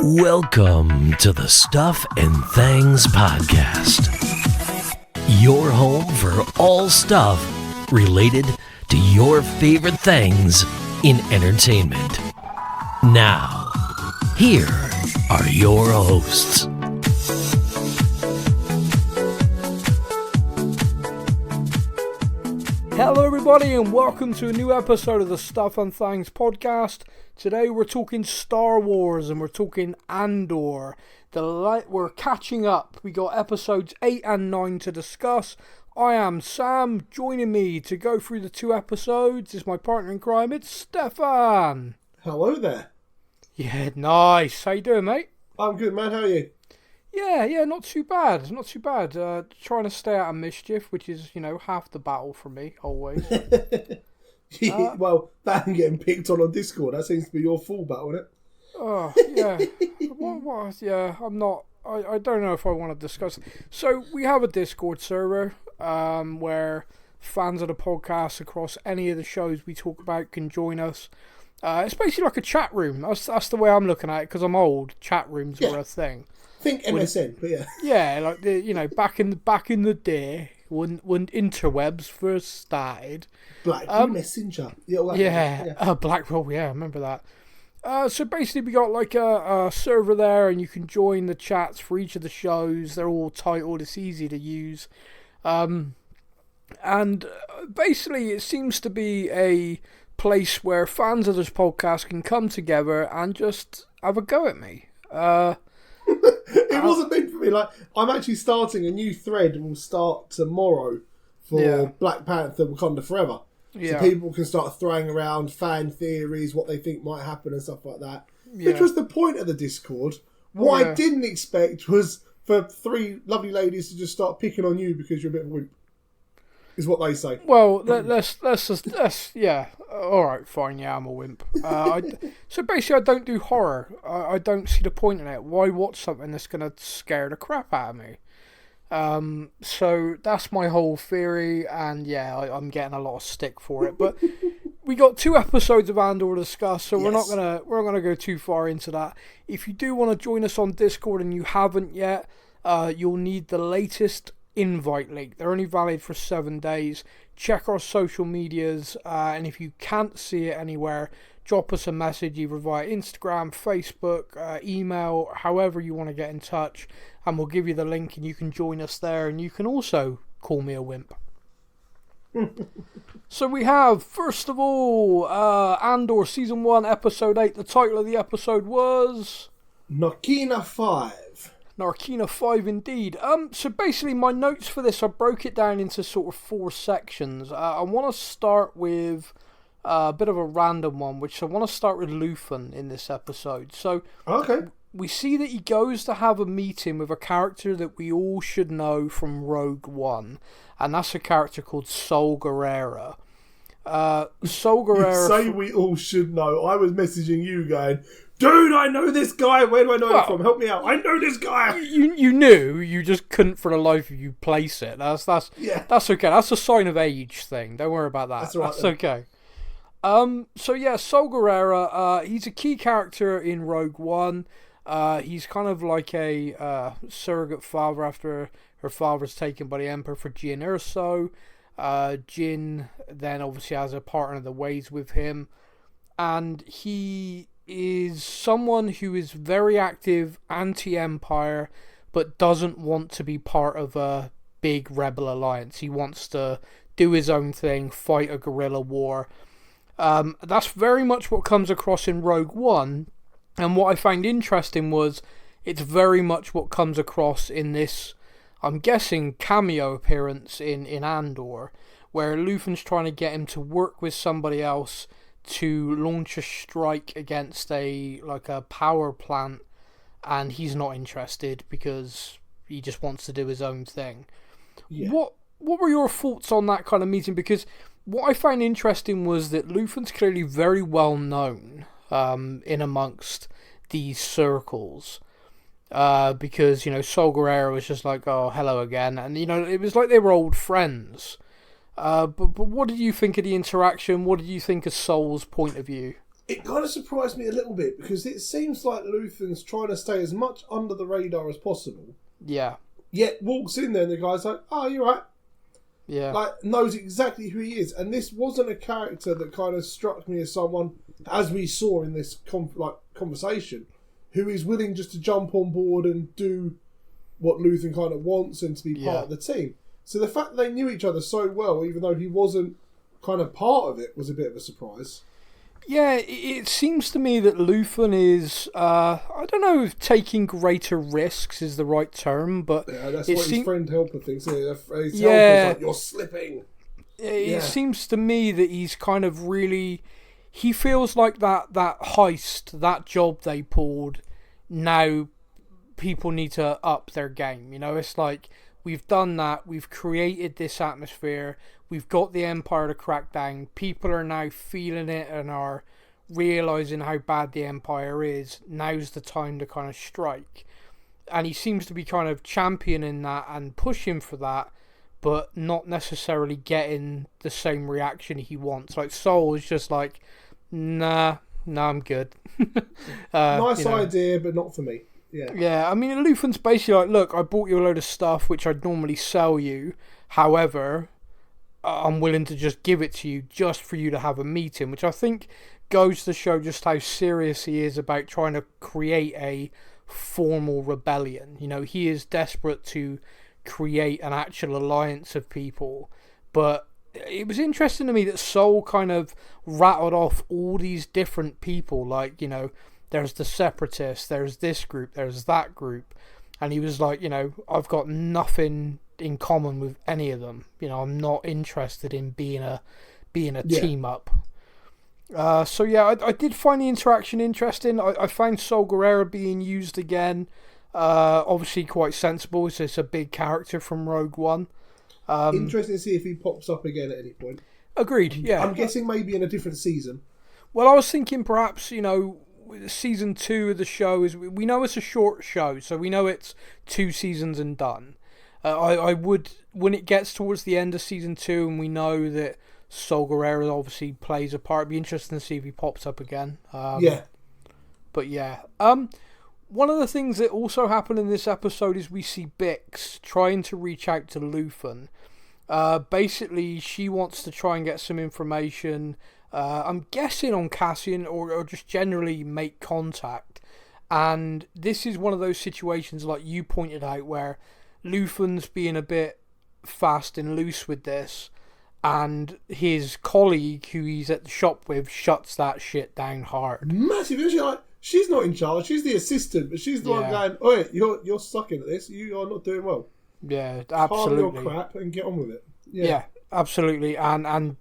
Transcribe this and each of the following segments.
Welcome to the Stuff and Things Podcast, your home for all stuff related to your favorite things in entertainment. Now, here are your hosts. Hello everybody and welcome to a new episode of the Stuff and Things Podcast. Today we're talking Star Wars and we're talking Andor. We're catching up. We got episodes 8 and 9 to discuss. I am Sam. Joining me to go through the two episodes is my partner in crime, it's Stefan. Hello there. Yeah, nice. How you doing, mate? I'm good, man. How are you? Yeah, not too bad. Not too bad. Trying to stay out of mischief, which is, half the battle for me, always. Well, that and getting picked on Discord, that seems to be your full battle, isn't it? Oh, yeah. Yeah, I'm not... I don't know if I want to discuss... So, we have a Discord server where fans of the podcast across any of the shows we talk about can join us. It's basically like a chat room. That's the way I'm looking at it, because I'm old. Chat rooms were a thing. Think MSN, but yeah. Yeah, like back in the day when interwebs first started. Black Messenger. Blackwell. Yeah, I remember that. So basically, we got like a server there, and you can join the chats for each of the shows. They're all titled. It's easy to use, and basically, it seems to be a place where fans of this podcast can come together and just have a go at me. It wasn't meant for me. Like, I'm actually starting a new thread and we'll start tomorrow for Black Panther Wakanda Forever. So people can start throwing around fan theories, what they think might happen and stuff like that. Which was the point of the Discord. What I didn't expect was for three lovely ladies to just start picking on you because you're a bit of a wimp. Is what they say. Well, let's all right, fine. Yeah, I'm a wimp. So basically, I don't do horror. I don't see the point in it. Why watch something that's gonna scare the crap out of me? So that's my whole theory, and I'm getting a lot of stick for it. But we got 2 episodes of Andor to discuss, so we're not gonna go too far into that. If you do want to join us on Discord and you haven't yet, you'll need the latest invite link. They're only valid for 7 days. Check our social medias, and if you can't see it anywhere, drop us a message either via Instagram, Facebook, email, however you want to get in touch, and we'll give you the link and you can join us there, and you can also call me a wimp. So we have, first of all, Andor Season 1, Episode 8. The title of the episode was... Narkina 5. Narkina 5 indeed. So basically my notes for this, I broke it down into sort of 4 sections. I want to start with a bit of a random one, which I want to start with Luthen in this episode. So we see that he goes to have a meeting with a character that we all should know from Rogue One, and that's a character called Sol Guerrera. Sol Guerrera... You say we all should know. I was messaging you going... Dude, I know this guy. Where do I know him from? Help me out. I know this guy. You knew. You just couldn't for the life of you place it. That's okay. That's a sign of age thing. Don't worry about that. That's right. That's okay. Sol Guerrera. He's a key character in Rogue One. He's kind of like a surrogate father after her father's taken by the Emperor for Jyn Erso. Jyn then obviously has a partner in the ways with him, and he is someone who is very active anti-Empire but doesn't want to be part of a big rebel alliance. He wants to do his own thing, fight a guerrilla war. That's very much what comes across in Rogue One, and what I find interesting was it's very much what comes across in this, I'm guessing, cameo appearance in Andor, where Luthen's trying to get him to work with somebody else to launch a strike against a power plant, and he's not interested because he just wants to do his own thing. What were your thoughts on that kind of meeting? Because what I find interesting was that Luthen's clearly very well known in amongst these circles, because Sol Guerrera was just like, oh, hello again, and it was like they were old friends. But what did you think of the interaction? What did you think of Sol's point of view? It kind of surprised me a little bit because it seems like Luthen's trying to stay as much under the radar as possible. Yeah. Yet walks in there and the guy's like, "Oh, you're right." Yeah. Like, knows exactly who he is. And this wasn't a character that kind of struck me as someone, as we saw in this conversation, who is willing just to jump on board and do what Luthen kind of wants and to be part of the team. So the fact that they knew each other so well, even though he wasn't kind of part of it, was a bit of a surprise. Yeah, it seems to me that Luthen is, I don't know if taking greater risks is the right term, but... Yeah, that's what his friend helper thinks. His helper's like, "You're slipping." It seems to me that he's kind of really... He feels like that heist, that job they pulled, now people need to up their game. You know, it's like, we've done that, we've created this atmosphere, we've got the Empire to crack down, people are now feeling it and are realising how bad the Empire is, now's the time to kind of strike. And he seems to be kind of championing that and pushing for that, but not necessarily getting the same reaction he wants. Like, Sol is just like, nah, I'm good. Nice idea, but not for me. Yeah, I mean, Luthen's basically like, look, I bought you a load of stuff which I'd normally sell you. However, I'm willing to just give it to you just for you to have a meeting, which I think goes to show just how serious he is about trying to create a formal rebellion. You know, he is desperate to create an actual alliance of people. But it was interesting to me that Sol kind of rattled off all these different people, like, you know, there's the Separatists, there's this group, there's that group. And he was like, you know, I've got nothing in common with any of them. You know, I'm not interested in being a team up. So yeah, I did find the interaction interesting. I found Sol Guerrera being used again. Obviously quite sensible. It's a big character from Rogue One. Interesting to see if he pops up again at any point. Agreed, yeah. I'm guessing maybe in a different season. Well, I was thinking perhaps, you know, season 2 of the show is, we know it's a short show, so we know it's 2 seasons and done. I would, when it gets towards the end of season 2 and we know that Sol Guerrera obviously plays a part, it'd be interesting to see if he pops up again. But yeah. One of the things that also happened in this episode is we see Bix trying to reach out to Luthen. Basically, she wants to try and get some information, I'm guessing on Cassian, or just generally make contact. And this is one of those situations, like you pointed out, where Luthen's being a bit fast and loose with this, and his colleague, who he's at the shop with, shuts that shit down hard. Massive issue. Like, she's not in charge. She's the assistant, but she's the one going, "Oh, you're sucking at this. You are not doing well. Yeah, absolutely. Calm your crap and get on with it." Yeah, absolutely. And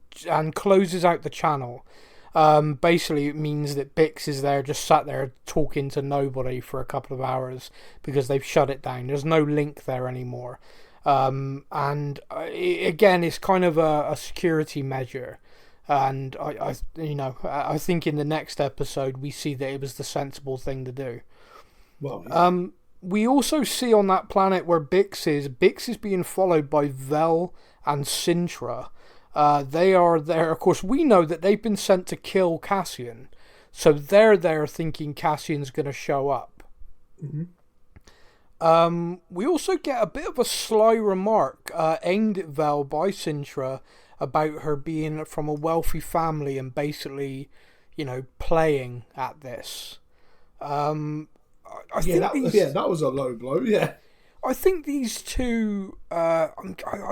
closes out the channel. Basically, it means that Bix is there, just sat there talking to nobody for a couple of hours because they've shut it down. There's no link there anymore. Again, it's kind of a security measure. And I think in the next episode we see that it was the sensible thing to do. Well, yeah. We also see on that planet where Bix is being followed by Vel and Sintra. They are there. Of course, we know that they've been sent to kill Cassian, so they're there thinking Cassian's going to show up. Mm-hmm. We also get a bit of a sly remark aimed at Vel by Sintra about her being from a wealthy family and basically, you know, playing at this. I think that was a low blow. Yeah, I think these two. I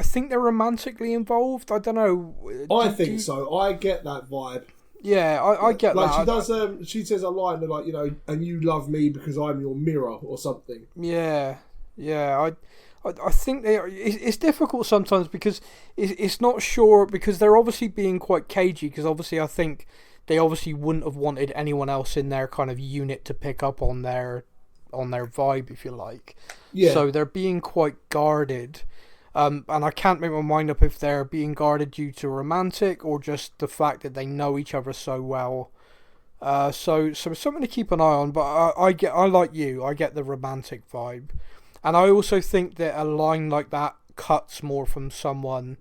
think they're romantically involved. I don't know. I think so. I get that vibe. Yeah, I get like that. She does. She says a line like, you know, and you love me because I'm your mirror or something. Yeah. I think they are. It's difficult sometimes because it's not sure, because they're obviously being quite cagey, because obviously I think they obviously wouldn't have wanted anyone else in their kind of unit to pick up on their vibe, if you like. Yeah. So they're being quite guarded. And I can't make my mind up if they're being guarded due to romantic or just the fact that they know each other so well. So it's something to keep an eye on. But I like you. I get the romantic vibe. And I also think that a line like that cuts more from someone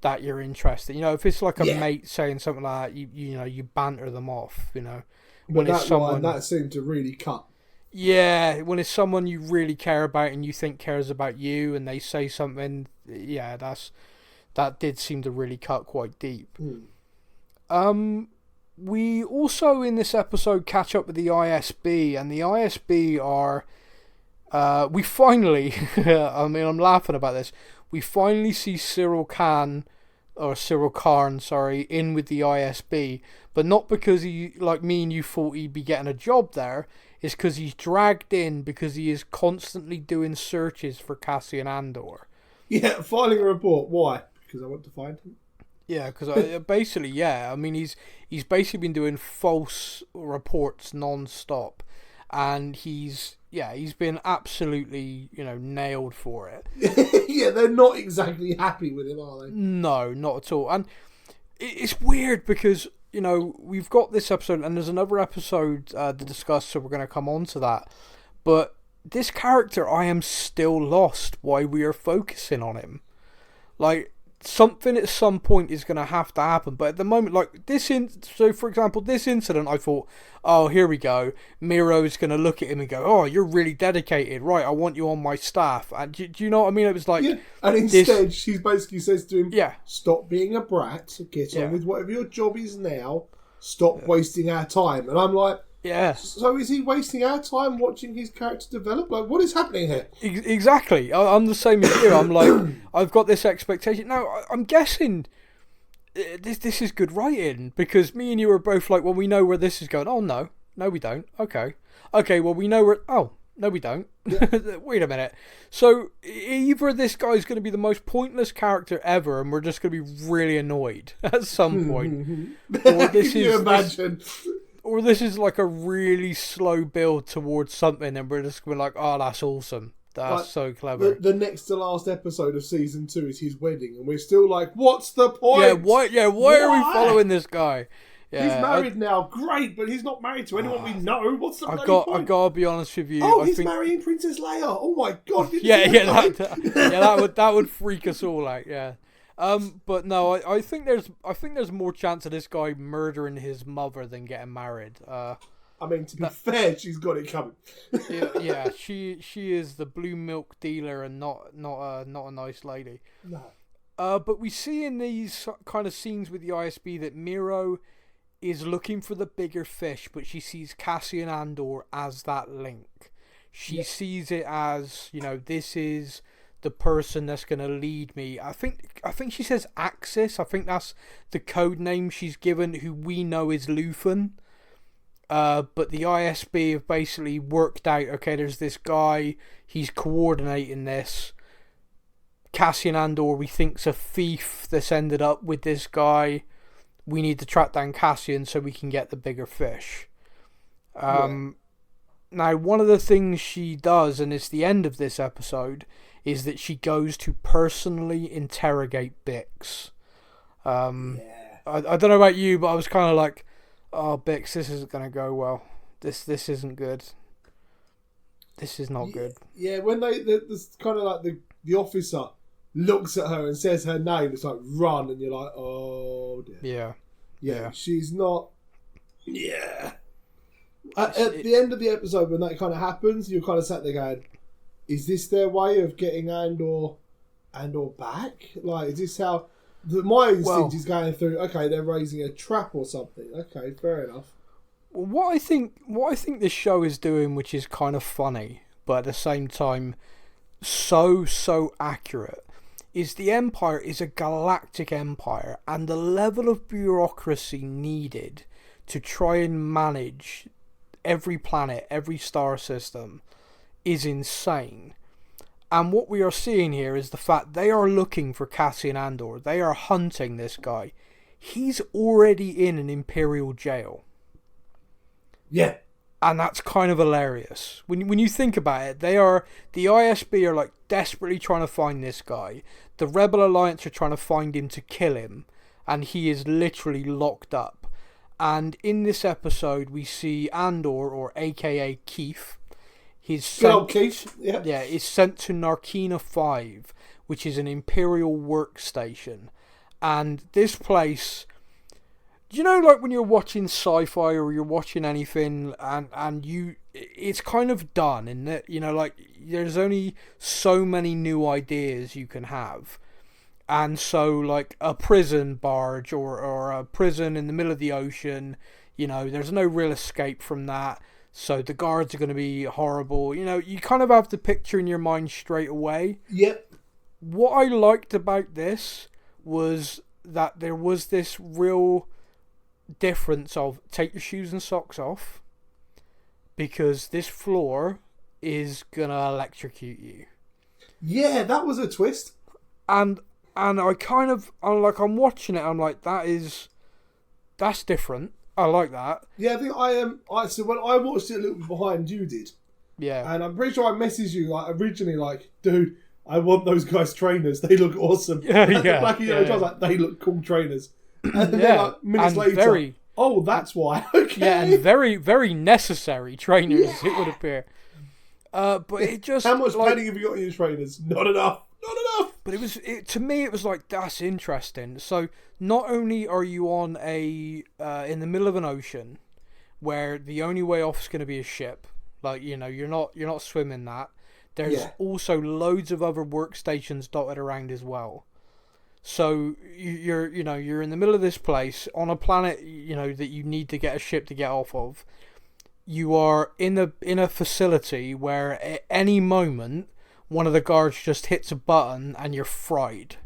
that you're interested. You know, if it's like a mate saying something like that, you banter them off. You know, when it's someone that seemed to really cut. Yeah, when it's someone you really care about and you think cares about you, and they say something, that did seem to really cut quite deep. We also in this episode catch up with the ISB, and the ISB are, we finally, I mean, I'm laughing about this. We finally see Syril Karn, in with the ISB, but not because he, like me and you, thought he'd be getting a job there. It's because he's dragged in because he is constantly doing searches for Cassian Andor. Yeah, filing a report. Why? Because I want to find him. Yeah, because basically, I mean, he's basically been doing false reports non-stop, and he's been absolutely, nailed for it. Yeah, they're not exactly happy with him, are they? No, not at all. And it's weird because, we've got this episode, and there's another episode to discuss, so we're going to come on to that. But this character, I am still lost why we are focusing on him. Like, something at some point is going to have to happen, but at the moment, like so for example, this incident, I thought, oh, here we go, Miro's going to look at him and go, oh, you're really dedicated, right, I want you on my staff. And do you know what I mean? It was like, and instead she basically says to him, stop being a brat, get on with whatever your job is now, stop wasting our time. And I'm like, so is he wasting our time watching his character develop? Like, what is happening here? Exactly. I'm the same as you. I'm like, I've got this expectation. Now, I'm guessing this is good writing, because me and you are both like, well, we know where this is going. Oh, no, we don't. Okay, well, we know where... Oh, no, we don't. Wait a minute. So, either this guy's going to be the most pointless character ever, and we're just going to be really annoyed at some point. Or this Can you imagine... Or this is like a really slow build towards something, and we're just going to be like, oh, that's awesome. That's so clever. The next to last episode of season 2 is his wedding, and we're still like, what's the point? Why are we following this guy? Yeah, he's married now, great, but he's not married to anyone we know. What's the bloody point? I've got to be honest with you. Oh, he's marrying Princess Leia. Oh my god. That would freak us all out. Yeah. But no, I think there's more chance of this guy murdering his mother than getting married. I mean, to be fair, she's got it coming. She is the blue milk dealer and not a nice lady. No. But we see in these kind of scenes with the ISB that Miro is looking for the bigger fish, but she sees Cassian Andor as that link. She sees it as, this is the person that's going to lead me. I think she says Axis. I think that's the code name she's given, who we know is Luthen. But the ISB have basically worked out, okay, there's this guy, he's coordinating this. Cassian Andor, we think's a thief that's ended up with this guy. We need to track down Cassian so we can get the bigger fish. Now, one of the things she does, and it's the end of this episode, is that she goes to personally interrogate Bix. I don't know about you, but I was kind of like, oh, Bix, this isn't going to go well. This isn't good. This is not good. Yeah, when there's kind of like the officer looks at her and says her name, it's like, run, and you're like, oh dear. Yeah, she's not... Yeah. At the end of the episode, when that kind of happens, you're kind of sat there going, is this their way of getting Andor back? Like, is this how... My instinct is going through, okay, they're raising a trap or something. Okay, fair enough. Well, what I think this show is doing, which is kind of funny, but at the same time so accurate, is the Empire is a galactic empire, and the level of bureaucracy needed to try and manage every planet, every star system is insane. And what we are seeing here is the fact they are looking for Cassian Andor. They are hunting this guy. He's already in an Imperial jail. Yeah. And that's kind of hilarious. When you think about it, the ISB are like desperately trying to find this guy. The Rebel Alliance are trying to find him to kill him. And he is literally locked up. And in this episode, we see Andor, or AKA Keith. He's sent, Keith. is sent to Narkina 5, which is an Imperial workstation. And this place, you know, like when you're watching sci-fi or you're watching anything, and it's kind of done, in that, you know, like there's only so many new ideas you can have. And so, like, a prison barge or a prison in the middle of the ocean, you know, there's no real escape from that. So the guards are going to be horrible. You know, you kind of have the picture in your mind straight away. Yep. What I liked about this was that there was this real difference of take your shoes and socks off, because this floor is going to electrocute you. Yeah, that was a twist. And I kind of, I'm watching it, I'm like, that's different. I like that. Yeah, I think so when I watched it a little bit behind you did. Yeah. And I'm pretty sure I messaged you like originally like, dude, I want those guys trainers. They look awesome. Yeah, and yeah. Black and Yellow, I was like, they look cool trainers. And then like minutes later, that's why. Okay. Yeah, and very, very necessary trainers, it would appear. But it just... How much padding have you got in your trainers? Not enough. Not enough. But to me, it was like, that's interesting. So not only are you on in the middle of an ocean, where the only way off is going to be a ship, like, you know, you're not swimming that. There's also loads of other workstations dotted around as well. So you're in the middle of this place on a planet, you know, that you need to get a ship to get off of. You are in a facility where at any moment one of the guards just hits a button and you're fried.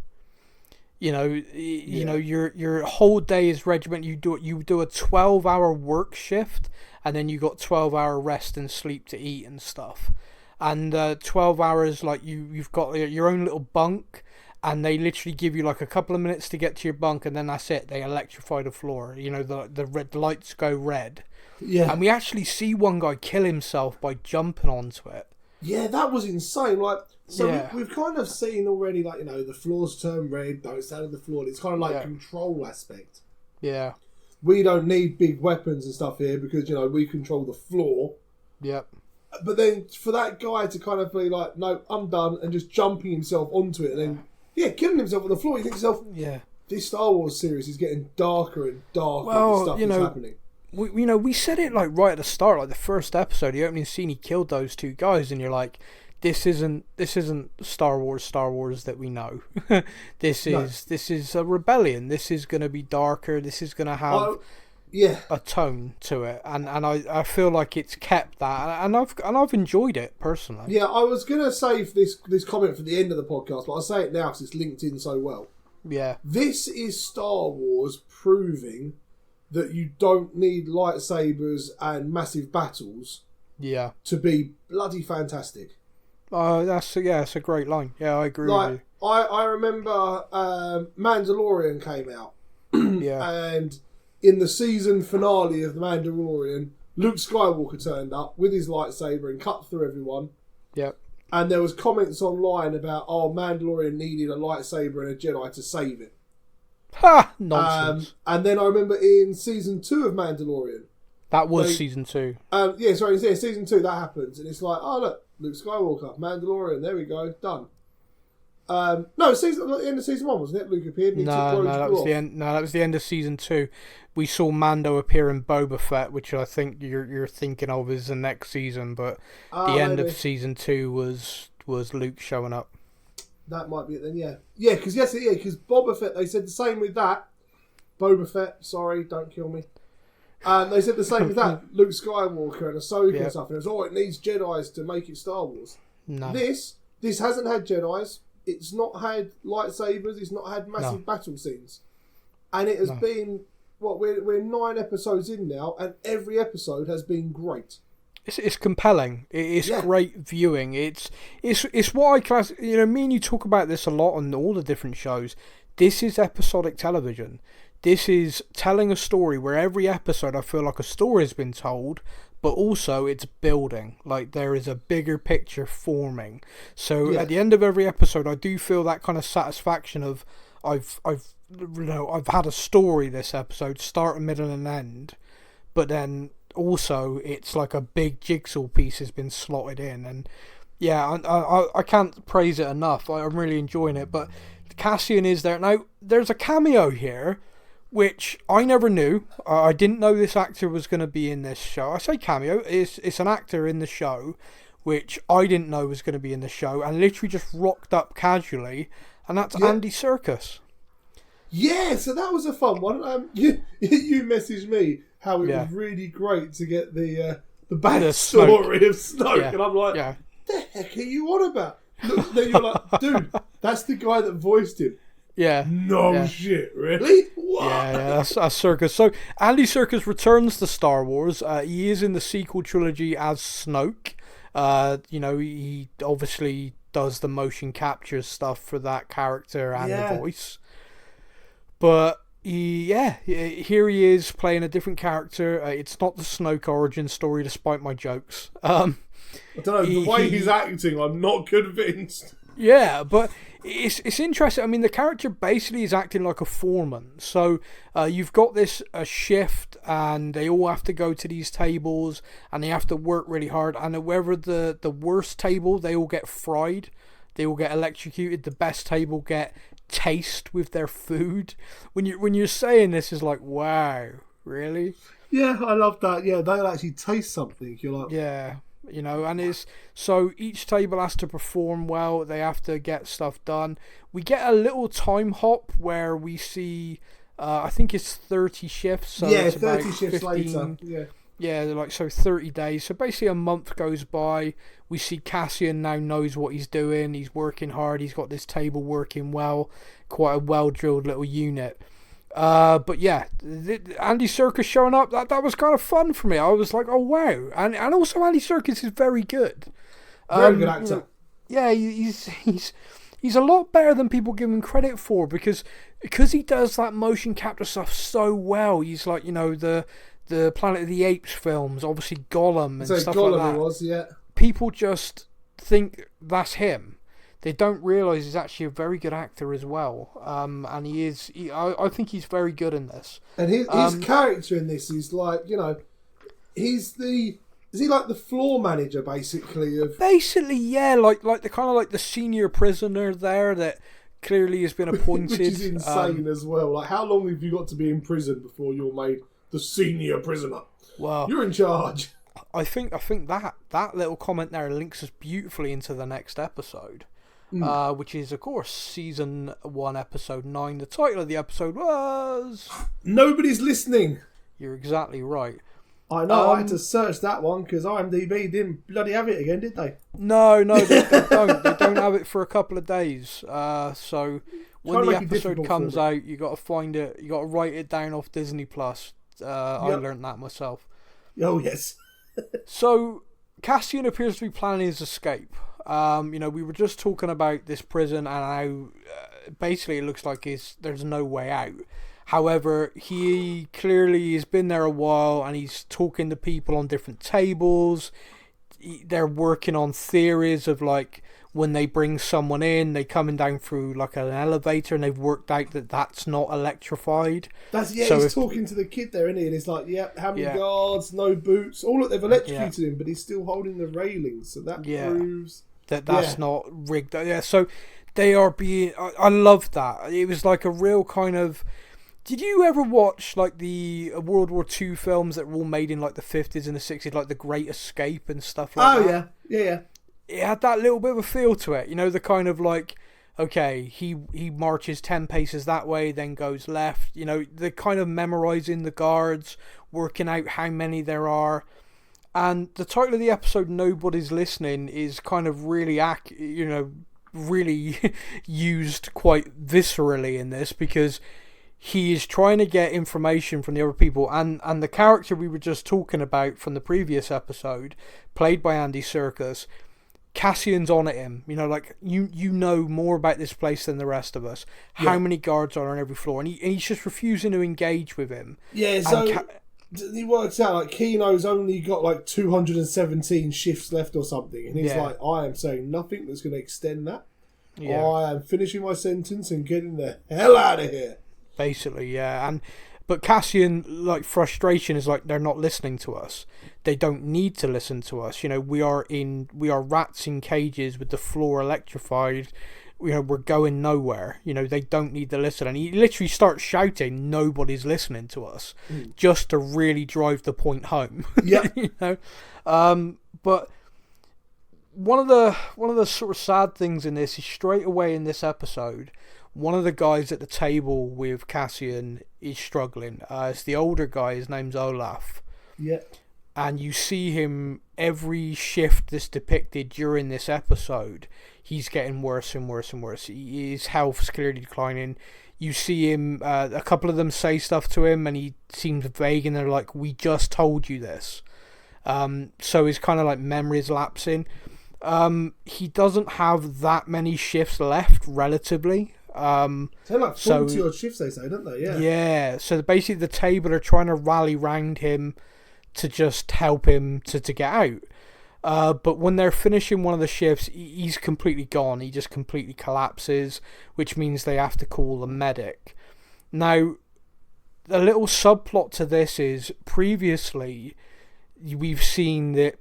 You know, your whole day is regiment. You do a 12-hour work shift, and then you got 12-hour rest and sleep to eat and stuff. And 12 hours, like you've got your own little bunk, and they literally give you like a couple of minutes to get to your bunk, and then that's it. They electrify the floor. You know, the lights go red. Yeah. And we actually see one guy kill himself by jumping onto it. Yeah, that was insane. Like, so we've kind of seen already, like, you know, the floors turn red, don't stand on the floor. It's kind of like control aspect. Yeah. We don't need big weapons and stuff here because, you know, we control the floor. Yep. But then for that guy to kind of be like, no, I'm done, and just jumping himself onto it and then, killing himself on the floor, you think to yourself, this Star Wars series is getting darker and darker as stuff is happening. We said it like right at the start, like the first episode, the opening scene, he killed those two guys, and you're like, this isn't Star Wars that we know. This is a rebellion. This is going to be darker. This is going to have a tone to it, and I feel like it's kept that, and I've enjoyed it personally. Yeah, I was going to save this comment for the end of the podcast, but I'll say it now because it's linked in so well. Yeah, this is Star Wars proving that you don't need lightsabers and massive battles to be bloody fantastic. That's a great line. Yeah, I agree with you. I remember Mandalorian came out. Yeah. And in the season finale of The Mandalorian, Luke Skywalker turned up with his lightsaber and cut through everyone. Yep. And there was comments online about, Mandalorian needed a lightsaber and a Jedi to save it. Ha! Nonsense. And then I remember in season 2 of Mandalorian. That was season 2. Season 2, that happens. And it's like, oh, look, Luke Skywalker, Mandalorian, there we go, done. No, the end of season 1, wasn't it? Luke appeared and that was the end. No, that was the end of season 2. We saw Mando appear in Boba Fett, which I think you're thinking of as the next season, but the end of season 2 was Luke showing up. That might be it then, yeah. Yeah, because Boba Fett, they said the same with that. Boba Fett, sorry, don't kill me. They said the same with that. Luke Skywalker and Ahsoka and stuff. And it was, it needs Jedis to make it Star Wars. No. This hasn't had Jedis. It's not had lightsabers. It's not had massive battle scenes. And it has been, we're 9 episodes in now, and every episode has been great. It's compelling. It's great viewing. It's what I class. You know, me and you talk about this a lot on all the different shows. This is episodic television. This is telling a story where every episode I feel like a story has been told, but also it's building. Like there is a bigger picture forming. So at the end of every episode, I do feel that kind of satisfaction of I've had a story this episode, start, middle, and end, but then also it's like a big jigsaw piece has been slotted in, and Yeah, I can't praise it enough. I'm really enjoying it. But Cassian is there. Now, there's a cameo here, which I never knew. I didn't know this actor was going to be in this show. I say cameo. It's an actor in the show, which I didn't know was going to be in the show, and literally just rocked up casually. And that's Andy Serkis. Yeah, so that was a fun one. You messaged me how it was really great to get the backstory of Snoke, and I'm like, the heck are you on about? Look, then you're like, dude, that's the guy that voiced him. Yeah. No shit, really? What? Yeah, that's Serkis. So Andy Serkis returns to Star Wars. He is in the sequel trilogy as Snoke. He obviously does the motion capture stuff for that character and the voice. But here he is playing a different character. It's not the Snoke origin story, despite my jokes. I don't know, the way he's acting, I'm not convinced. Yeah, but it's interesting. I mean, the character basically is acting like a foreman. So you've got this shift, and they all have to go to these tables, and they have to work really hard. And whoever the worst table, they all get fried. They all get electrocuted. The best table get taste with their food. When you're saying this, is like, wow, really? Yeah, I love that. Yeah, they'll actually taste something. You're like, yeah. And it's so each table has to perform well. They have to get stuff done. We get a little time hop where we see, I think it's 30 shifts. So it's 30 about shifts 15, later. Yeah, like so 30 days. So basically a month goes by. We see Cassian now knows what he's doing. He's working hard. He's got this table working well. Quite a well-drilled little unit. But yeah, Andy Serkis showing up, that was kind of fun for me. I was like, oh wow. And also Andy Serkis is very good. Very good actor. Yeah, he's a lot better than people give him credit for, because he does that motion capture stuff so well. He's like, the Planet of the Apes films, obviously Gollum and stuff Gollum like that. Was, yeah. People just think that's him. They don't realise he's actually a very good actor as well. And he is. I think he's very good in this. And his character in this is like, is he like the floor manager basically of? Basically, yeah, like the kind of like the senior prisoner there that clearly has been appointed. Which is insane as well. Like, how long have you got to be in prison before you're made the senior prisoner? Well, you're in charge. I think that little comment there links us beautifully into the next episode. Which is, of course, Season 1, Episode 9. The title of the episode was... Nobody's Listening. You're exactly right. I know, I had to search that one because IMDb didn't bloody have it again, did they? No, they don't. They don't have it for a couple of days. So when the episode comes out, you got to find it. You got to write it down off Disney Plus. I learned that myself. Oh, yes. So Cassian appears to be planning his escape. We were just talking about this prison and how basically it looks like there's no way out. However, he clearly has been there a while and he's talking to people on different tables. They're working on theories of like when they bring someone in, they coming down through like an elevator, and they've worked out that that's not electrified. So he's talking to the kid there, isn't he? And it's like, how many guards, no boots. Oh, look, they've electrocuted him, but he's still holding the railings. So that proves that's not rigged. Yeah, so they are being... I love that. It was like a real kind of... Did you ever watch like the World War II films that were all made in like the 50s and the 60s, like The Great Escape and stuff like that? Oh, yeah. It had that little bit of a feel to it. The kind of like, okay, he marches 10 paces that way, then goes left. The kind of memorising the guards, working out how many there are. And the title of the episode, Nobody's Listening, is kind of really, really used quite viscerally in this, because he is trying to get information from the other people, and the character we were just talking about from the previous episode, played by Andy Serkis, Cassian's on at him. You know more about this place than the rest of us. How many guards are on every floor? And he's just refusing to engage with him. Yeah, so he works out like Kino's only got like 217 shifts left or something, and he's like, I am saying nothing that's going to extend that. I am finishing my sentence and getting the hell out of here. Basically, yeah. And But Cassian, like, frustration is like, they're not listening to us. They don't need to listen to us. You know, we are rats in cages with the floor electrified. You know, we're going nowhere. You know, they don't need to listen. And he literally starts shouting, nobody's listening to us, just to really drive the point home. Yeah. You know? But one of the sort of sad things in this is straight away in this episode, one of the guys at the table with Cassian is struggling. It's the older guy. His name's Olaf. Yeah. And you see him every shift that's depicted during this episode. He's getting worse and worse and worse. His health's clearly declining. You see him, a couple of them say stuff to him and he seems vague and they're like, we just told you this. So his kind of like memory is lapsing. He doesn't have that many shifts left, relatively. So like 40 odd shifts, they say, don't they? Yeah. Yeah. So basically the table are trying to rally round him to just help him to get out. But when they're finishing one of the shifts, he's completely gone. He just completely collapses, which means they have to call the medic. Now, a little subplot to this is previously we've seen that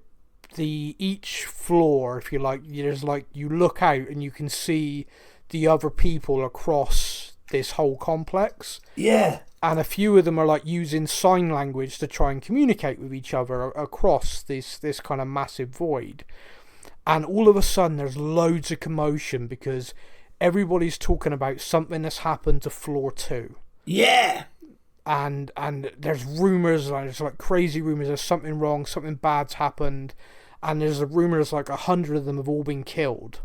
each floor, if you like, there's like, you look out and you can see the other people across this whole complex. Yeah. And a few of them are like using sign language to try and communicate with each other across this kind of massive void. And all of a sudden there's loads of commotion because everybody's talking about something that's happened to floor 2. Yeah. And there's rumours, there's like crazy rumours, there's something wrong, something bad's happened. And there's a rumour there's like 100 of them have all been killed.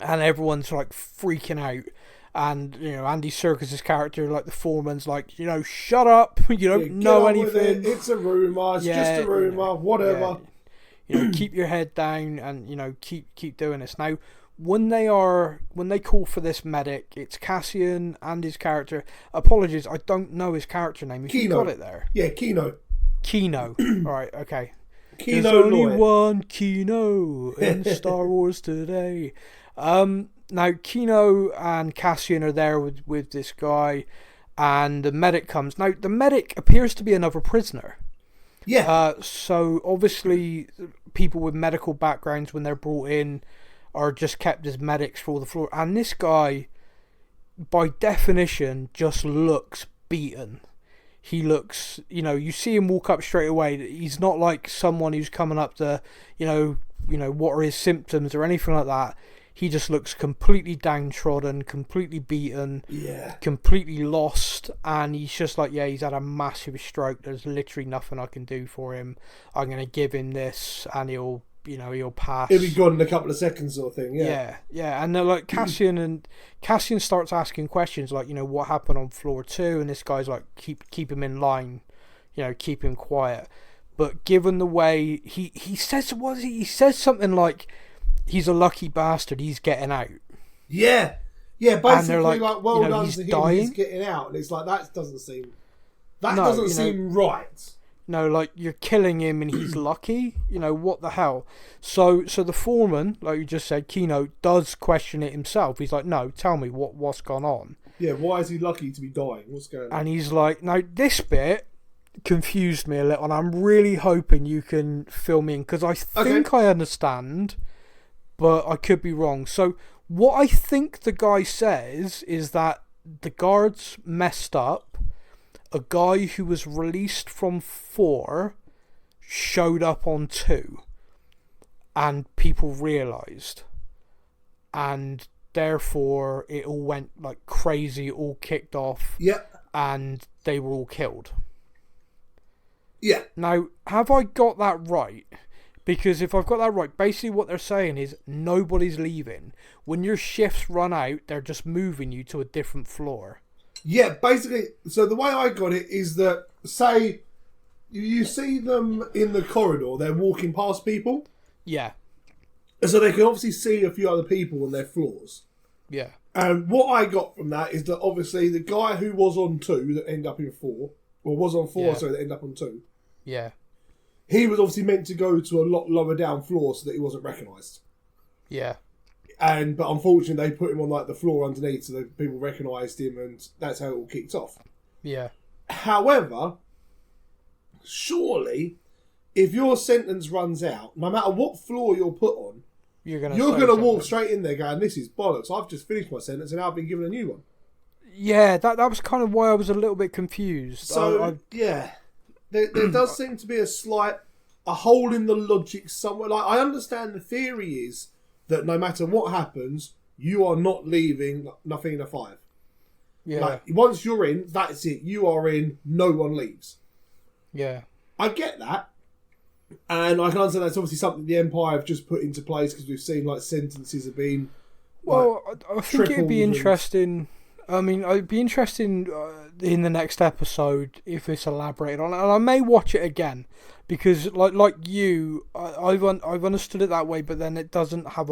And everyone's like freaking out. And, you know, Andy Serkis' character, like the foreman's like, you know, shut up. You don't know anything. It's a rumour. It's just a rumour. Whatever. Yeah. You know, keep your head down and, you know, keep doing this. Now, when they call for this medic, it's Cassian and his character. Apologies, I don't know his character name. If you got it there. Yeah, Kino. All right, okay. Kino. There's only one Kino in Star Wars today. Now, Kino and Cassian are there with this guy, and the medic comes. Now, the medic appears to be another prisoner. Yeah. So, obviously, people with medical backgrounds, when they're brought in, are just kept as medics for all the floor. And this guy, by definition, just looks beaten. He looks, you know, you see him walk up straight away. He's not like someone who's coming up to, you know, what are his symptoms or anything like that. He just looks completely downtrodden, completely beaten, completely lost, and he's just like, yeah, he's had a massive stroke. There's literally nothing I can do for him. I'm going to give him this, and he'll pass. He'll be gone in a couple of seconds, sort of thing. Yeah. And they're like Cassian starts asking questions like, you know, what happened on floor 2, and this guy's like, keep him in line, you know, keep him quiet. But given the way he says, he says something like, he's a lucky bastard, he's getting out. Yeah, basically, and they're like, well, you know, done he's to him, dying. he's getting out. And it's like, that doesn't seem right. No, like, you're killing him and he's lucky. You know, what the hell? So the foreman, like you just said, Kino, does question it himself. He's like, no, tell me what's gone on. Yeah, why is he lucky to be dying? What's going on? And he's like, now, this bit confused me a little, and I'm really hoping you can fill me in, because I think I understand, but I could be wrong. So what I think the guy says is that the guards messed up. A guy who was released from 4 showed up on 2, and people realised, and therefore it all went like crazy, all kicked off, and they were all killed. Yeah. Now, have I got that right? Because if I've got that right, basically what they're saying is nobody's leaving. When your shifts run out, they're just moving you to a different floor. Yeah, basically, so the way I got it is that, say, you see them in the corridor, they're walking past people. Yeah. So they can obviously see a few other people on their floors. Yeah. And what I got from that is that obviously the guy who was on 2 that ended up in 4, or was on 4, sorry, that ended up on 2. Yeah. He was obviously meant to go to a lot lower down floor so that he wasn't recognised. Yeah. But unfortunately they put him on like the floor underneath so that people recognised him, and that's how it all kicked off. Yeah. However, surely, if your sentence runs out, no matter what floor you're put on, you're going to walk straight in there going, this is bollocks. I've just finished my sentence and now I've been given a new one. Yeah, that was kind of why I was a little bit confused. So, there does seem to be a hole in the logic somewhere. Like, I understand the theory is that no matter what happens, you are not leaving nothing in a 5. Yeah. Like, once you're in, that's it. You are in, no one leaves. Yeah. I get that. And I can understand that's obviously something the Empire have just put into place because we've seen, like, sentences have been... Well, I think it'd be interesting... I mean, it'd be interesting in the next episode if it's elaborated on, and I may watch it again because, like you, I've understood it that way, but then it doesn't have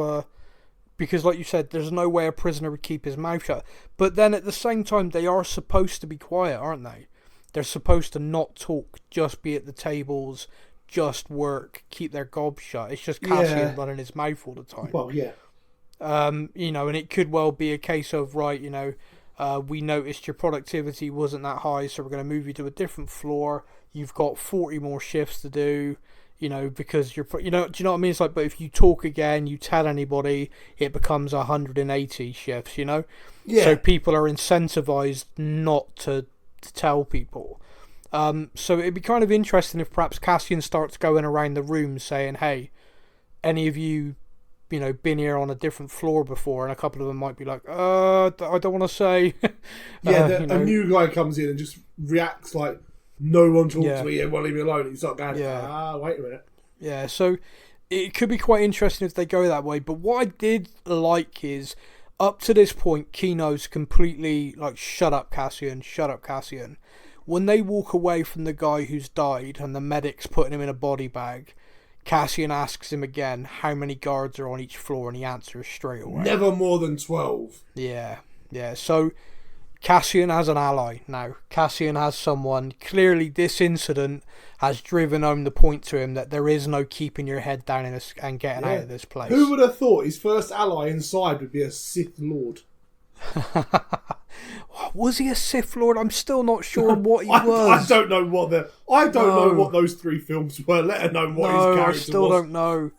because, like you said, there's no way a prisoner would keep his mouth shut. But then at the same time, they are supposed to be quiet, aren't they? They're supposed to not talk, just be at the tables, just work, keep their gob shut. It's just Cassian running his mouth all the time. Well, yeah. And it could well be a case of, right, we noticed your productivity wasn't that high, so we're going to move you to a different floor. You've got 40 more shifts to do, because do you know what I mean? It's like, but if you talk again, you tell anybody, it becomes 180 shifts, Yeah. So people are incentivized not to tell people. So it'd be kind of interesting if perhaps Cassian starts going around the room saying, hey, any of you been here on a different floor before, and a couple of them might be like, I don't want to say. A new guy comes in and just reacts like, no one talks to me, everyone leave me alone. And you start going, wait a minute. Yeah, so it could be quite interesting if they go that way. But what I did like is, up to this point, Kino's completely like, shut up, Cassian. When they walk away from the guy who's died and the medic's putting him in a body bag, Cassian asks him again how many guards are on each floor, and he answers straight away. Never more than 12. Yeah. So Cassian has an ally now. Cassian has someone. Clearly, this incident has driven home the point to him that there is no keeping your head down and getting out of this place. Who would have thought his first ally inside would be a Sith Lord? Was he a Sith Lord? I'm still not sure what he was. I don't know what know what those 3 films were, let alone what his character was. I still don't know.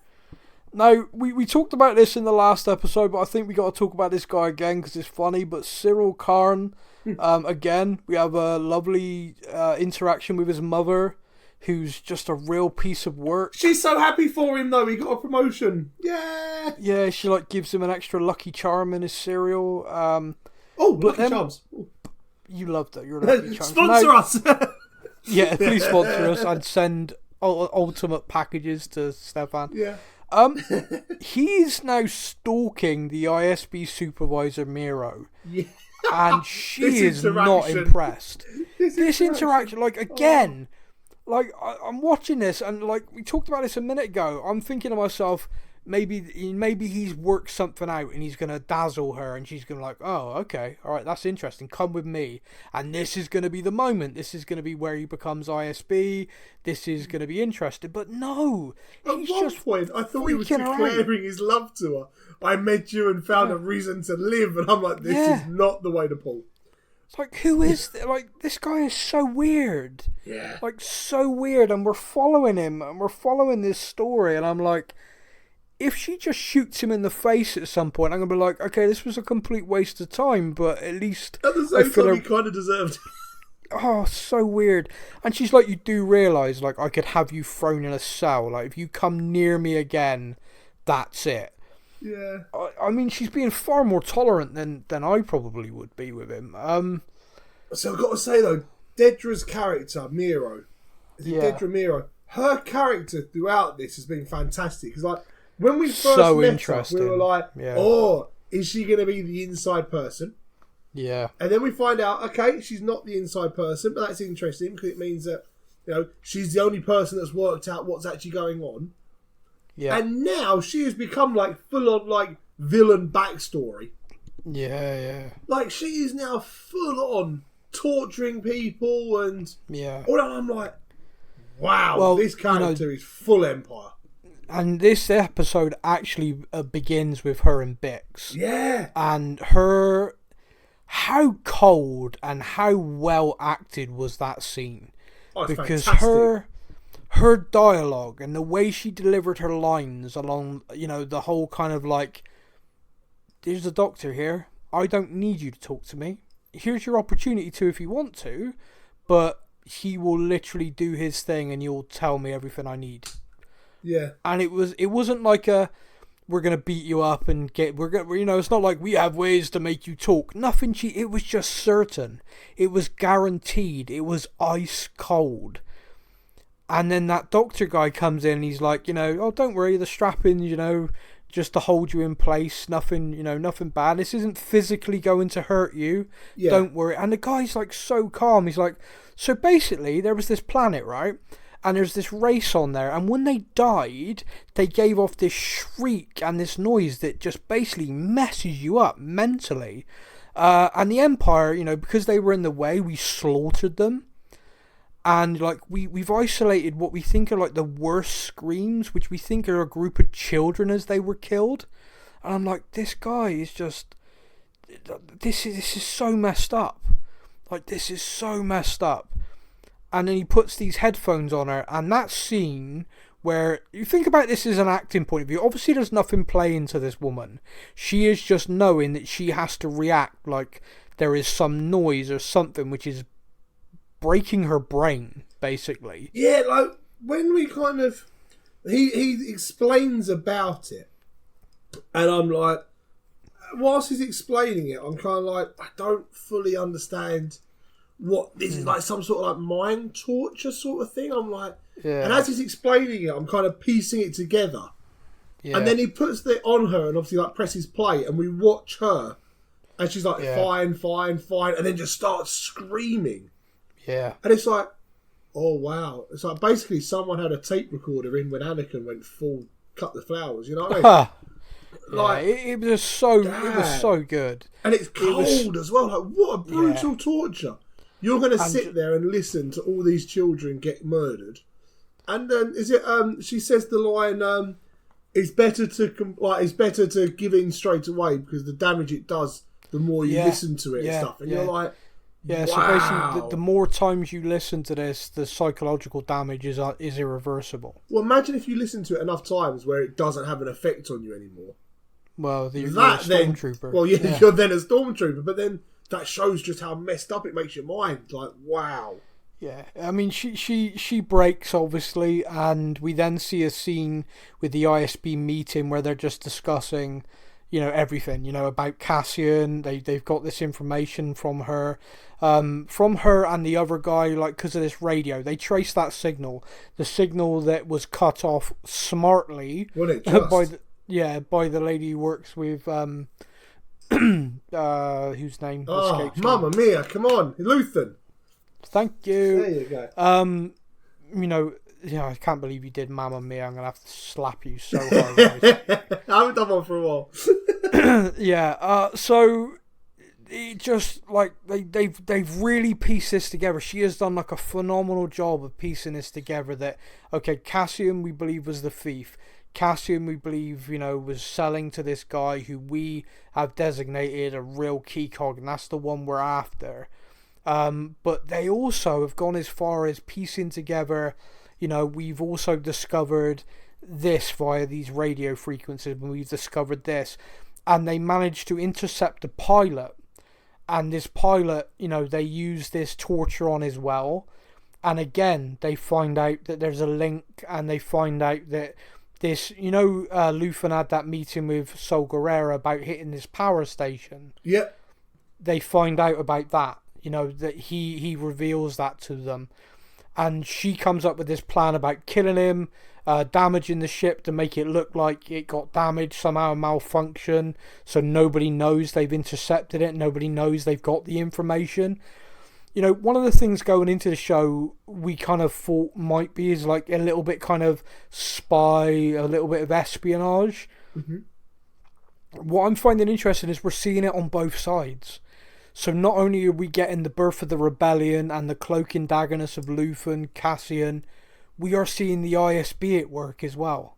No, we talked about this in the last episode, but I think we got to talk about this guy again because it's funny. But Syril Karn, again, we have a lovely interaction with his mother, who's just a real piece of work. She's so happy for him, though. He got a promotion. Yeah. Yeah, she gives him an extra Lucky Charm in his cereal. Lucky Charms. You loved it. You're a Lucky Charms. Sponsor us. Yeah, please sponsor us and send ultimate packages to Stefan. Yeah. He's now stalking the ISB supervisor Miro. Yeah. And she is not impressed. This interaction, again, I'm watching this and we talked about this a minute ago. I'm thinking to myself, maybe he's worked something out and he's going to dazzle her and she's going to be like, oh, okay, all right, that's interesting. Come with me. And this is going to be the moment. This is going to be where he becomes ISB. This is going to be interesting. But no. At one point, I thought he was declaring his love to her. I met you and found a reason to live. And I'm like, this is not the way to pull. It's like, who is this guy is so weird. Yeah. So weird. And we're following him and we're following this story. And I'm like, if she just shoots him in the face at some point, I'm going to be like, okay, this was a complete waste of time, but at least... At the same time, he kind of deserved it. Oh, so weird. And she's like, you do realise, I could have you thrown in a cell. If you come near me again, that's it. Yeah. I mean, she's being far more tolerant than I probably would be with him. So I've got to say, though, Dedra's character, Miro, Dedra Miro, her character throughout this has been fantastic. Because, when we first met her, we were like, oh, is she going to be the inside person? Yeah. And then we find out, okay, she's not the inside person, but that's interesting because it means that, she's the only person that's worked out what's actually going on. Yeah. And now she has become full on villain backstory. Yeah. She is now full on torturing people and I'm like, wow, this character is full Empire. And this episode actually begins with her and Bix. Yeah. And how cold and how well acted was that scene? Oh, because fantastic. her dialogue and the way she delivered her lines along, the whole kind of like, there's a doctor here. I don't need you to talk to me. Here's your opportunity to if you want to, but he will literally do his thing and you'll tell me everything I need. Yeah. And it wasn't like we're gonna beat you up and it's not like we have ways to make you talk. Nothing. It was just certain. It was guaranteed. It was ice cold. And then that doctor guy comes in and he's like, oh, don't worry, the strapping, just to hold you in place. Nothing, nothing bad. This isn't physically going to hurt you. Yeah. Don't worry. And the guy's like so calm. He's like, so basically there was this planet, right? And there's this race on there, and when they died, they gave off this shriek and this noise that just basically messes you up mentally. And the Empire, because they were in the way, we slaughtered them. And like we've isolated what we think are like the worst screams, which we think are a group of children as they were killed. And I'm like, this guy is just, this is so messed up. Like, this is so messed up. And then he puts these headphones on her, and that scene where you think about this as an acting point of view, obviously there's nothing playing to this woman. She is just knowing that she has to react like there is some noise or something which is breaking her brain, basically. Yeah, like when we kind of he explains about it, and I'm like, whilst he's explaining it, I'm kind of like, I don't fully understand what this is, like some sort of like mind torture sort of thing. I'm like, yeah. And as he's explaining it, I'm kind of piecing it together. Yeah. And then he puts it on her and obviously like presses play, and we watch her, and she's like, fine, and then just starts screaming. Yeah. And it's like, oh wow. It's like basically someone had a tape recorder in when Anakin went full cut the flowers, you know what I mean? Like, it was so good. And it's cold as well. Like, what a brutal torture. You're going to sit there and listen to all these children get murdered. And she says the line, it's better to give in straight away because the damage it does, the more you listen to it and stuff. And you're like, wow. So basically, the more times you listen to this, the psychological damage is irreversible. Well, imagine if you listen to it enough times where it doesn't have an effect on you anymore. Well, you're a stormtrooper. Well, you're then a stormtrooper, but then that shows just how messed up it makes your mind. Like, wow. Yeah, I mean, she breaks, obviously, and we then see a scene with the ISB meeting where they're just discussing, everything, about Cassian. They've got this information from her and the other guy, like, because of this radio. They trace that signal, the signal that was cut off smartly by the lady who works with whose name escapes me. Mamma mia, come on, Luthen. Thank you. There you go. I can't believe you did Mamma Mia. I'm gonna have to slap you so hard. I haven't done one for a while. Yeah. So it just like they've really pieced this together. She has done like a phenomenal job of piecing this together. That Cassian we believe was the thief. Cassian we believe was selling to this guy who we have designated a real key cog, and that's the one we're after. But they also have gone as far as piecing together, we've also discovered this via these radio frequencies, and we've discovered this, and they managed to intercept the pilot, and this pilot, they use this torture on as well, and again, they find out that there's a link, and they find out that this, Luthen had that meeting with Saw Gerrera about hitting this power station. Yep. They find out about that. That he reveals that to them. And she comes up with this plan about killing him, damaging the ship to make it look like it got damaged, somehow malfunction, so nobody knows they've intercepted it, nobody knows they've got the information. One of the things going into the show we kind of thought might be is like a little bit kind of spy, a little bit of espionage. Mm-hmm. What I'm finding interesting is we're seeing it on both sides. So not only are we getting the birth of the rebellion and the cloak and daggerness of Luthen, Cassian, we are seeing the ISB at work as well.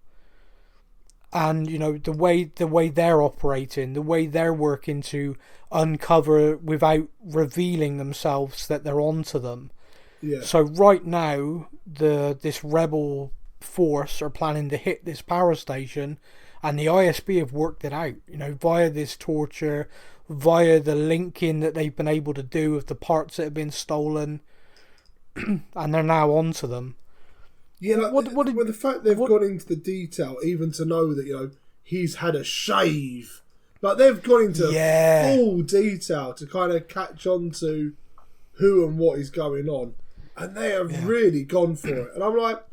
And the way they're operating, the way they're working to uncover without revealing themselves that they're onto them. Yeah. So right now, this rebel force are planning to hit this power station, and the ISB have worked it out. Via this torture, via the linking that they've been able to do of the parts that have been stolen, and they're now onto them. Yeah, the fact they've gone into the detail, even to know that he's had a shave, like they've gone into full detail to kind of catch on to who and what is going on, and they have really gone for it. And I'm like,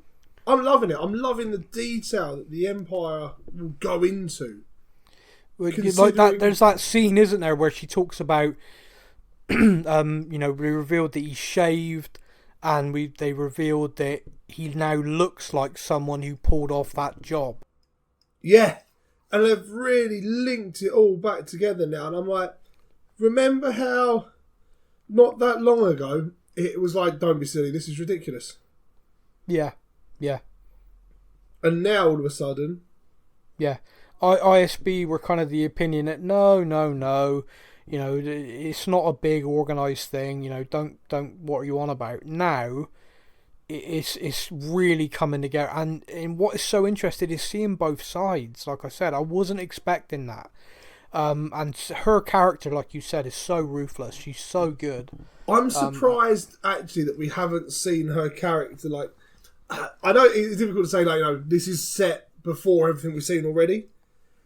I'm loving it. I'm loving the detail that the Empire will go into. Like that, there's that scene, isn't there, where she talks about, we revealed that he's shaved. And they revealed that he now looks like someone who pulled off that job. Yeah. And they've really linked it all back together now. And I'm like, remember how not that long ago it was like, don't be silly, this is ridiculous. Yeah. Yeah. And now all of a sudden... Yeah. ISB were kind of the opinion that no. It's not a big organised thing. Don't what are you on about? Now, it's really coming together. And what is so interesting is seeing both sides. Like I said, I wasn't expecting that. And her character, like you said, is so ruthless. She's so good. I'm surprised actually that we haven't seen her character. Like, I know it's difficult to say. Like, this is set before everything we've seen already.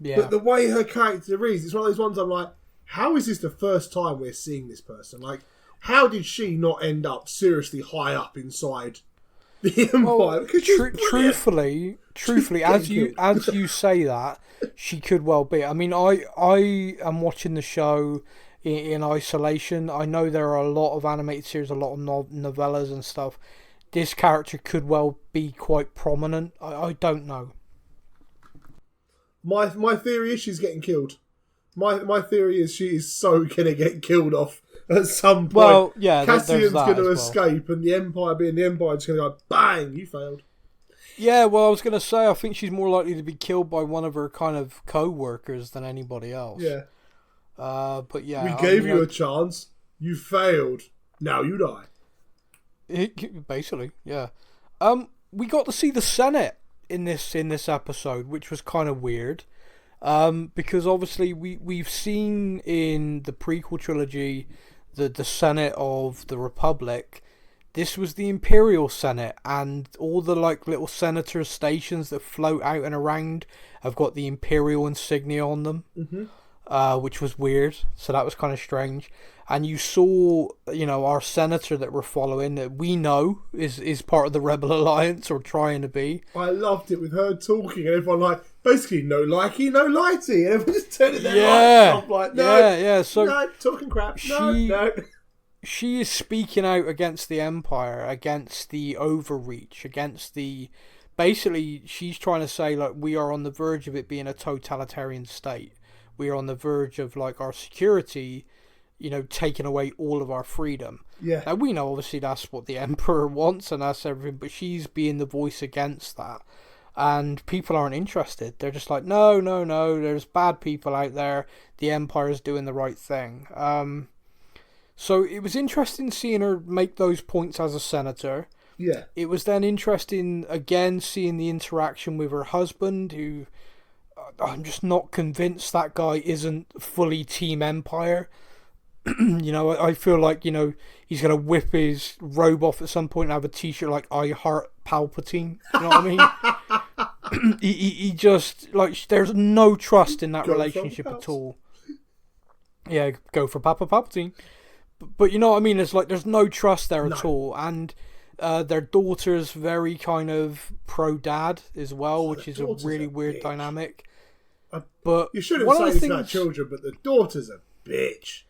Yeah. But the way her character is, it's one of those ones I'm like, how is this the first time we're seeing this person? Like, how did she not end up seriously high up inside the Empire? Well, truthfully, as you say that, she could well be. I mean, I am watching the show in isolation. I know there are a lot of animated series, a lot of novellas and stuff. This character could well be quite prominent. I don't know. My theory is she's getting killed. My theory is she is so gonna get killed off at some point. Well, yeah, Cassian's gonna escape, and the Empire, being the Empire, is gonna go bang. You failed. Yeah, well, I was gonna say I think she's more likely to be killed by one of her kind of co-workers than anybody else. Yeah. But yeah, we gave you a chance. You failed. Now you die. Basically, yeah. We got to see the Senate in this episode, which was kind of weird. Because obviously we've seen in the prequel trilogy the Senate of the Republic. This was the Imperial Senate, and all the little senator stations that float out and around have got the Imperial insignia on them. Mm-hmm. Which was weird. So that was kind of strange. And you saw, our senator that we're following, that we know is part of the Rebel Alliance, or trying to be. I loved it with her talking, and everyone basically no likey, no lighty, and everyone just turning their lights off, no, So no, talking crap, no. She is speaking out against the Empire, against the overreach, against the... Basically, she's trying to say, we are on the verge of it being a totalitarian state. We are on the verge of, our security... taking away all of our freedom. Yeah. Now, we know, obviously, that's what the Emperor wants and that's everything, but she's being the voice against that. And people aren't interested. They're just like, no, there's bad people out there. The Empire's doing the right thing. So it was interesting seeing her make those points as a senator. Yeah. It was then interesting, again, seeing the interaction with her husband, who... I'm just not convinced that guy isn't fully Team Empire. I feel like, he's going to whip his robe off at some point and have a t-shirt like I Heart Palpatine. You know what I mean? he just, there's no trust in that relationship at all. Yeah, go for Papa Palpatine. But you know what I mean? It's there's no trust there at all. And their daughter's very kind of pro-dad as well, which is a really weird dynamic. But you shouldn't say this about children, but the daughter's a bitch.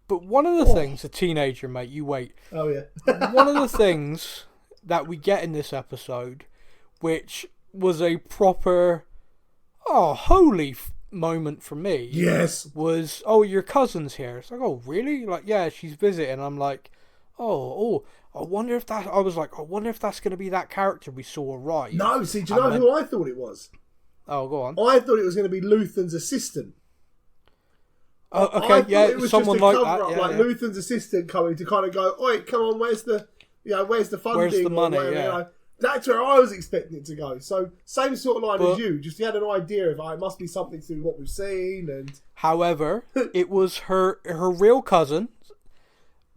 But one of the things, a teenager, mate, you wait. Oh, yeah. One of the things that we get in this episode, which was a proper, holy moment for me. Yes. Was, your cousin's here. It's oh, really? Yeah, she's visiting. I'm like, I wonder if I wonder if that's going to be that character we saw arrive. No, see, do you know who I thought it was? Oh, go on. I thought it was going to be Luthen's assistant. Oh, okay, yeah, it was someone just a like cover that. Up, like Luthen's assistant coming to kind of go, oi, come on, where's the funding? Where's the money? Whatever, you know? That's where I was expecting it to go. So same sort of line as you. Just you had an idea of it must be something to do with what we've seen. And however, it was her real cousin,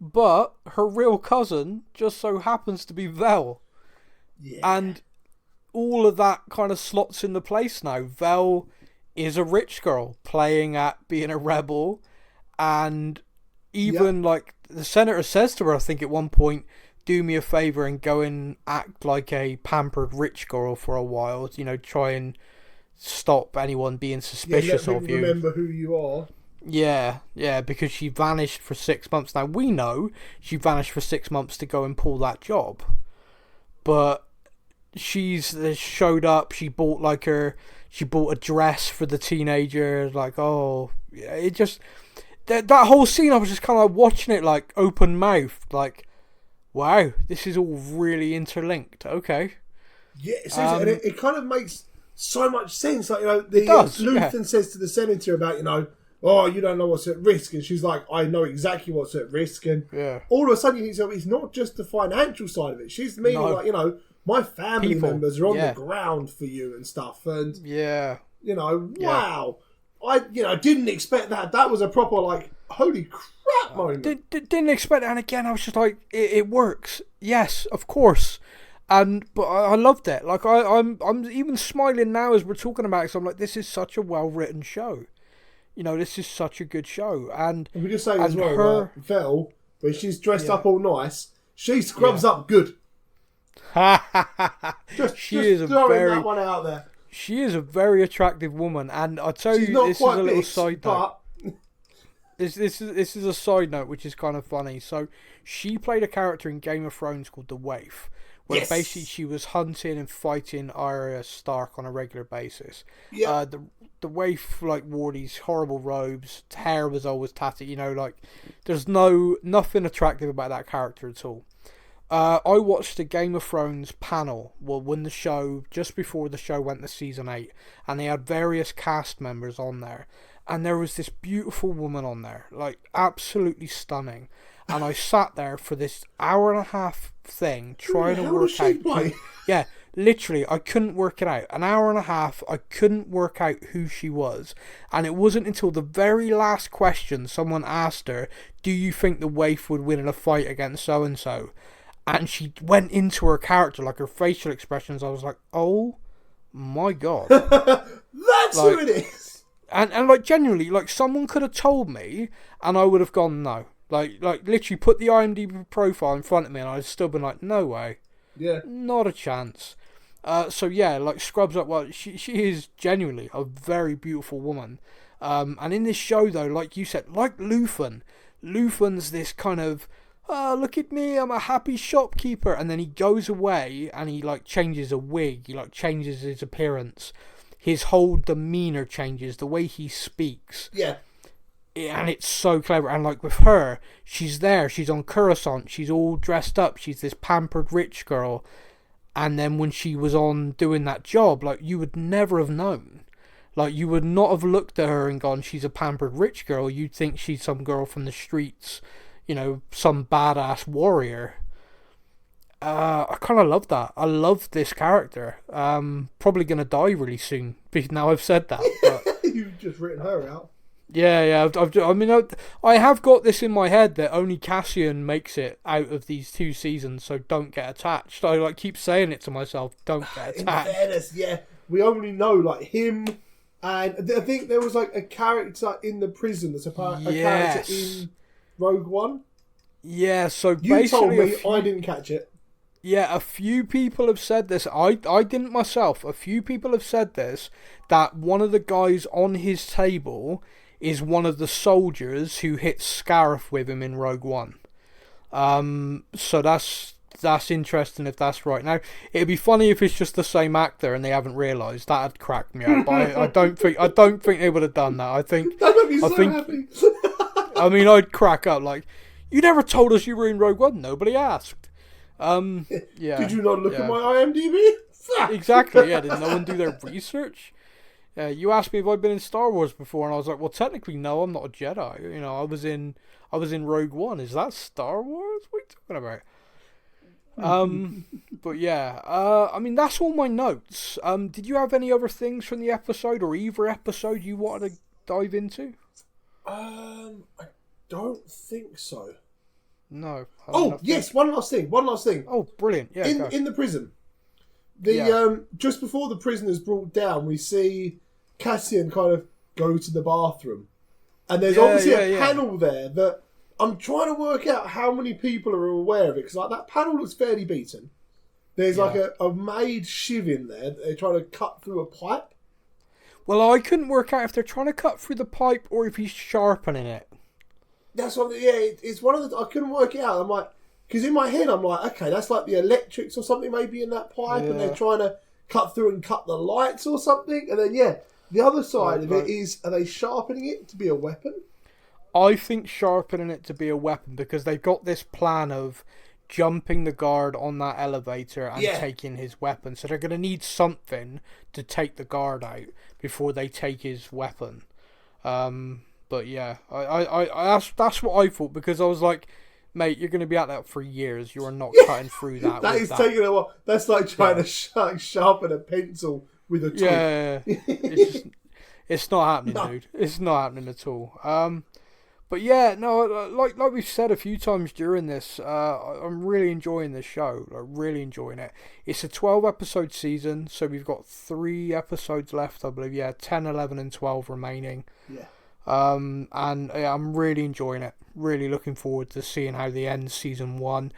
but her real cousin just so happens to be Vel. Yeah. And all of that kind of slots into place now. Vel is a rich girl playing at being a rebel, and even like the senator says to her, I think at one point, do me a favour and go and act like a pampered rich girl for a while, you know, try and stop anyone being suspicious of you. Remember who you are. Yeah, because she vanished for 6 months. Now we know she vanished for 6 months to go and pull that job, but she's showed up. She bought a dress for the teenager. Like, oh, yeah, it just that whole scene. I was just kind of watching it like open mouthed, like, wow, this is all really interlinked. Okay. Yeah, and it kind of makes so much sense. Like, you know, Luthen says to the senator about, you know, oh, you don't know what's at risk, and she's like, I know exactly what's at risk, and all of a sudden you think, so it's not just the financial side of it. She's meaning like, you know, my family members are on the ground for you and stuff, and you know, wow, I didn't expect that. That was a proper like, holy crap moment. Didn't expect that, and again I was just like, it works. Yes, of course. But I loved it. Like I'm even smiling now as we're talking about it. So I'm like, this is such a well written show. You know, this is such a good show. And we just say as well, Vel, when she's dressed up all nice, she scrubs up good. She is throwing that one out there. She is a very attractive woman, and I tell you, this is a little side note. This is a side note which is kind of funny. So she played a character in Game of Thrones called the Waif, where basically she was hunting and fighting Arya Stark on a regular basis. Yeah. The Waif like wore these horrible robes. Hair was always tatted. You know, like there's nothing attractive about that character at all. I watched the Game of Thrones panel, when the show, just before the show went to season 8, and they had various cast members on there, and there was this beautiful woman on there, like absolutely stunning, and I sat there for this hour and a half thing trying to work out. Yeah, literally, I couldn't work it out. An hour and a half, I couldn't work out who she was, and it wasn't until the very last question someone asked her, "Do you think the Waif would win in a fight against so and so?" And she went into her character, like her facial expressions. I was like, "Oh my god, that's who it is." And like genuinely, like someone could have told me, and I would have gone no. Like literally put the IMDb profile in front of me, and I'd still been like, "No way, not a chance." So yeah, like scrubs up. Well, she is genuinely a very beautiful woman. And in this show though, like you said, like Luthen's this kind of, oh, look at me, I'm a happy shopkeeper, and then he goes away and he like changes a wig, he like changes his appearance, his whole demeanor changes, the way he speaks. Yeah. And it's so clever. And like with her, she's there, she's on Coruscant, she's all dressed up, she's this pampered rich girl, and then when she was on doing that job, like you would never have known. Like you would not have looked at her and gone, she's a pampered rich girl. You'd think she's some girl from the streets, you know, some badass warrior. I kind of love that. I love this character. Probably going to die really soon, because now I've said that. But you've just written her out. Yeah. I have got this in my head that only Cassian makes it out of these 2 seasons, so don't get attached. I like keep saying it to myself, don't get attached. In fairness, yeah, we only know like him, and I think there was like a character in the prison that's a character in Rogue One. Yeah, so you told me, I didn't catch it. Yeah, a few people have said this. I didn't myself. A few people have said this, that one of the guys on his table is one of the soldiers who hit Scarif with him in Rogue One. So that's interesting if that's right. Now, it'd be funny if it's just the same actor and they haven't realised. That'd crack me up. I don't think they would have done that. I think that would be so happy. I mean, I'd crack up like, you never told us you were in Rogue One. Nobody asked. Yeah. Did you not look at my IMDb? Exactly. Yeah. Did no one do their research? You asked me if I'd been in Star Wars before, and I was like, well, technically, no, I'm not a Jedi. You know, I was in Rogue One. Is that Star Wars? What are you talking about? But yeah, I mean, that's all my notes. Did you have any other things from the episode or either episode you wanted to dive into? I don't think so. No. Oh, yes, one last thing. Oh, brilliant. Yeah. In the prison. Just before the prisoner's brought down, we see Cassian kind of go to the bathroom. And there's obviously a panel there that I'm trying to work out how many people are aware of it. Because like, that panel looks fairly beaten. There's like a made shiv in there that they're trying to cut through a pipe. Well, I couldn't work out if they're trying to cut through the pipe or if he's sharpening it. That's what, it's one of the... I couldn't work it out. I'm like... Because in my head, I'm like, okay, that's like the electrics or something maybe in that pipe, and they're trying to cut through and cut the lights or something. And then, the other side of it is, are they sharpening it to be a weapon? I think sharpening it to be a weapon because they've got this plan of jumping the guard on that elevator and taking his weapon. So they're going to need something to take the guard out before they take his weapon. But yeah, that's what I thought, because I was like, mate, you're going to be at that for years. You are not cutting through that. That is taking a while. That's like trying to sharpen a pencil with a tool. Yeah. It's not happening, dude. It's not happening at all. But yeah, no, like we've said a few times during this, I'm really enjoying this show. I'm really enjoying it. It's a 12-episode season, so we've got 3 episodes left, I believe. Yeah, 10, 11, and 12 remaining. Yeah. And I'm really enjoying it. Really looking forward to seeing how they end season 1.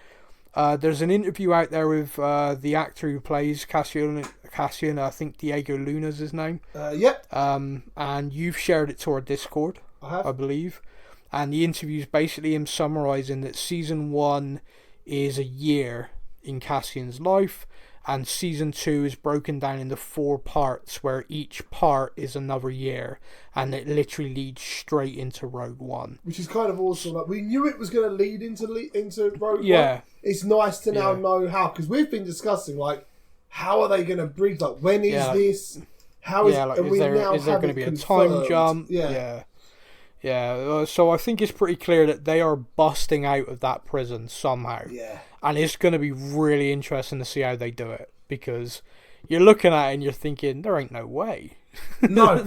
There's an interview out there with the actor who plays Cassian. I think Diego Luna's his name. Yep. And you've shared it to our Discord, I believe. And the interview is basically him summarising that season 1 is a year in Cassian's life, and season 2 is broken down into 4 parts, where each part is another year, and it literally leads straight into Rogue One, which is kind of awesome. Like, we knew it was going to lead into Rogue One. It's nice to now know how, because we've been discussing like, how are they going to bridge? Like, when is this? How is? Like, is there going to be a time jump? Yeah. So I think it's pretty clear that they are busting out of that prison somehow. Yeah. And it's going to be really interesting to see how they do it, because you're looking at it and you're thinking, there ain't no way. No.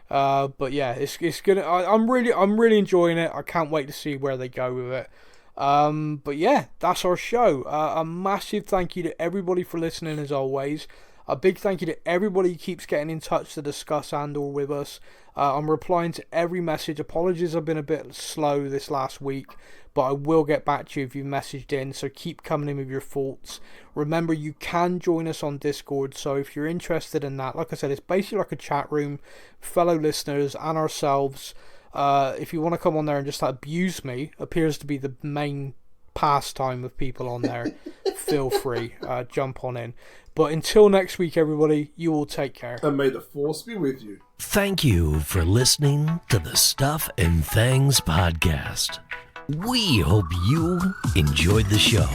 But yeah, it's gonna. I'm really enjoying it. I can't wait to see where they go with it. But yeah, that's our show. A massive thank you to everybody for listening, as always. A big thank you to everybody who keeps getting in touch to discuss Andor with us. I'm replying to every message. Apologies, I've been a bit slow this last week, but I will get back to you if you've messaged in, so keep coming in with your thoughts. Remember, you can join us on Discord, so if you're interested in that, like I said, it's basically like a chat room, fellow listeners and ourselves. If you want to come on there and just abuse me, appears to be the main pastime of people on there, feel free, jump on in. But until next week, everybody, you all take care. And may the Force be with you. Thank you for listening to the Stuff and Things podcast. We hope you enjoyed the show.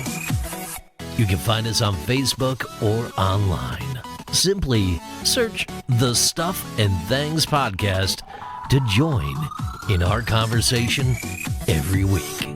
You can find us on Facebook or online. Simply search the Stuff and Things podcast to join in our conversation every week.